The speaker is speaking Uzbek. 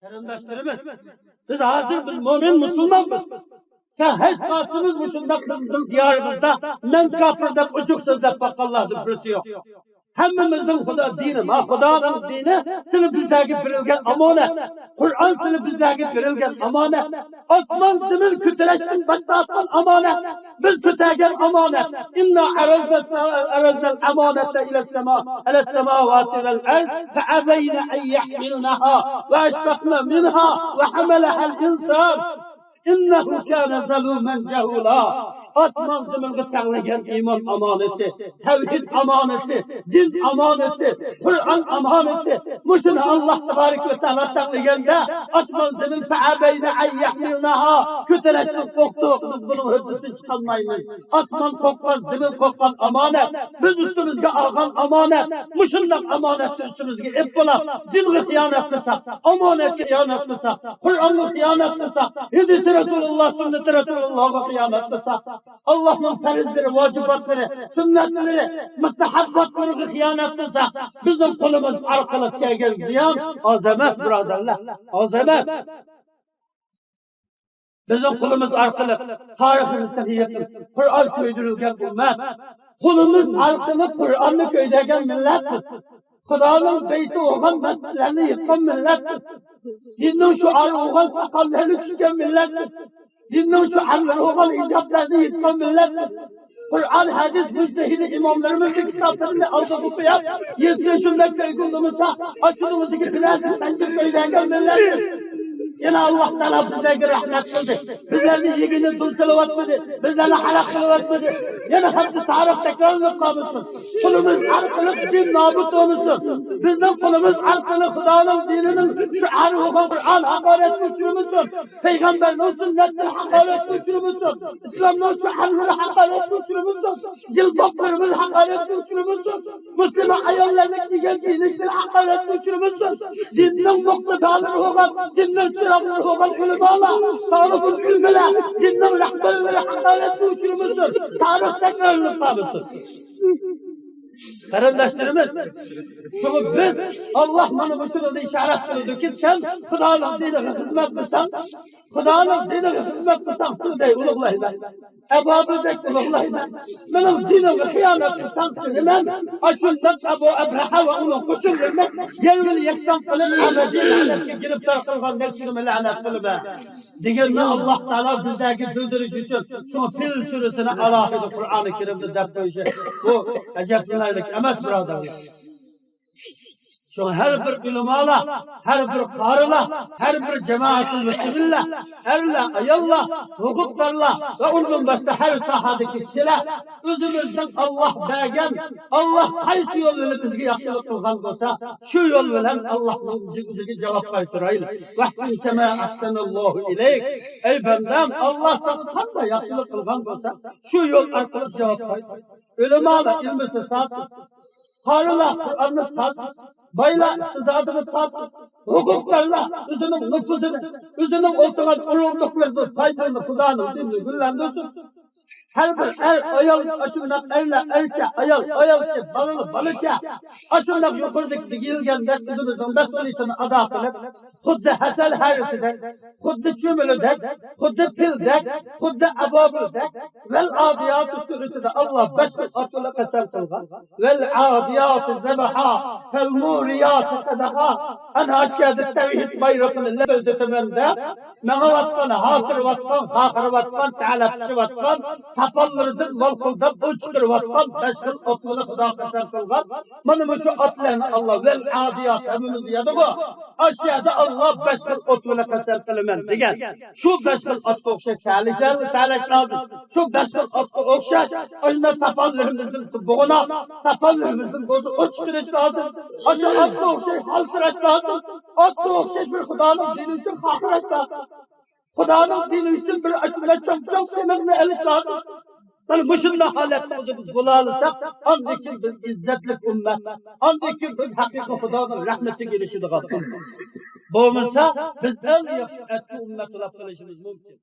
Qarindoshlarimiz, biz hozir biz mo'min musulmonmiz. Sen hiç qarsimiz bu şunda bizim diyorimizda men kafir deb uchuq so'zlab boqqanlarning birisi yo'q. Hammamizning Xudo dini, ma Xudoning dini sizlar bizlarga berilgan omonat. Qur'on sizlar bizlarga berilgan omonat. Osmon zamin ko'tarishdan boshqa omonat. Biz ko'targan omonat. Inna arazna al-amonata ila as-samawati wal-ard fa'abayna an yahmilnaha wa ashfaqna minha wa hamalaha al-insan. İnnehu kâne zalûmen cehûlâ. Osman zımınğı tağlayan iman amaneti, tevhid amaneti, din amaneti, Kur'an amaneti. Muşun Allah tebarek ve teala tağlayanda osman zımın fe'abeyne ayyahmilnaha. Küteleştik koktuk, biz bunun hüddüsünü çıkalmayız. Osman kokmaz, zımın kokmaz amanet. Biz üstümüzge algan amanet. Muşundan amaneti üstümüzge ip bulak. Dinle hıyanet kısak, amaneti hıyanet kısak, Kur'an'ı hıyanet kısak, Hidisi Resulullah, sünneti Resulullah'a hıyanet kısak. Allah'ın ferizleri, vacibatları, sünnetleri, müstehabbatları hıyanet kılsa, bizim kolumuz arkalı kelgen ziyan az emas, birodarlar, az emas. Bizim kolumuz arkalı, tarihimizde hiyetim, Kur'an köydürülgen ümmet, kolumuz arkalı Kur'an'ı köydegen millettir. Xudoning beyti olgan masjidlarni yıkan millettir. Dinning şu arı olgan sakallarını tushgan millettir. Dinning şu arı olgan icablarni yıkan millettir. Kur'an, hadis, müjtehidi imamlarımızın kitaplarını aldık okuyup, yetki şundan köyküldüğümüzde, açılığımızdaki bilersiz sancık köydegen millettir. Yine Allah Teala bizlerge rahmet kıldı. Bizlerini yegini dulsılık etmedi. Bizlerini halak kılık etmedi. Yine hepsi tarih tekrarlık kalmışsın. Kulumuz arkalık din nabut olmuşsun. Bizden kulumuz arkalık Hudanın dininin şuarı olan Kur'an hakaret güçlümüzsün. Peygamberinin sünnetini hakaret güçlümüzsün. İslam'ın şuarları hakaret güçlümüzsün. Cilbaplarımız hakaret güçlümüzsün. Müslüman ayollarına giygen giyinişleri hakaret güçlümüzsün. Dinin muktadaları olan, dinin çırakları olan ulemalar, tarihul ilmiler, dinin rehberleri hakaret güçlümüzsün. Tarih tekrarlık kalmışsın. Qarindoshlarimiz, şunu biz Allah mana bu şunu işaret qildi ki sen Xudoning diniga xizmat qilsan, Xudoning diniga xizmat qilsan, Xudoy ulug'layman. Abobidek ulug'layman. Mening dinimga xiyonat qilsan, men ashundan Abu Abraha va uning qo'shinlarini yerni yakson qilib abadiylikka giribtor qilgan nafsini la'nat qilma. Deganni Alloh taolo bizlarga bildirish uchun shu Fil surasini alohida Qur'oni Karimda deb qo'yishi bu ajablanarli emas, birodarlar. Şu her bir ulamalar, her bir qarilar, her bir cemaat-ül müslimler, erler, ayollar, hukuklarlar ve ondan başka her sahadaki kişiler özümüzden Allah bergen, Allah qaysi yol bilan bizga yaxshilik qilgan bo'lsa, shu yo'l bilan Allohning o'ziga javob qaytaraylik. Vahsin kama ahsanallohu ilayk. Ey bandam, Alloh senga qanday yaxshilik qilgan bo'lsa, shu yo'l orqali javob qaytar. Ulamalar ilmini sahib, qarilar Qur'onni sahib, baylar iqtisodini sahib, hukuklarlar o'zining nufuzini, o'zining o'ltirgan urug'liqlarini, foydani Xudoning dinini gullandirsin. Her bir ayol, aşımdan erler, erkek, ayolchi, balacha, aşımdan yukarıdaki digilgende bizimizin mesuliyetini ada kılıp, xuddi hasal harisidek, xuddi çümülüdek, xuddi pildek, xuddi ababildek, vel adiyatı sürüsüde Allah beşkul atılı kasar kılgan, vel adiyatı zebaha, fel muriyatı kadaha, ana aşağıda tevhid bayrağını lebelde temende, meğavattan, hasırvattan, fakırvattan, talapçıvattan, tapallarızın valkıldap uçturvattan, beşkul atılı Xudo kasar kılgan, mana şu atlarını Allah vel adiyat hemimiz yadı bu, aşağıda Allah beşkul atılı kasar kılman degen, şu beşkul atı okşaş, çalışanlı talaş lazım, şu beşkul atı okşaş, önüne tapallarımızın boğuna, tapallarımızın gözü uçturuş lazım, aşağı atı okşaş, halsıraş lazım, atı okşaş bir Xudoning dini için fakıraş lazım. Xudoning dini için bir aşmile çok semirni eliş lazım. Yani bu şunda halatda o'zimiz bo'la olsak, andaki biz izzetli ümmet, andaki biz haqiqiy Xudoning rahmatiga erishadigan bo'lmasa, biz eng yaxshi eski ummat bo'lib qolishimiz mumkin.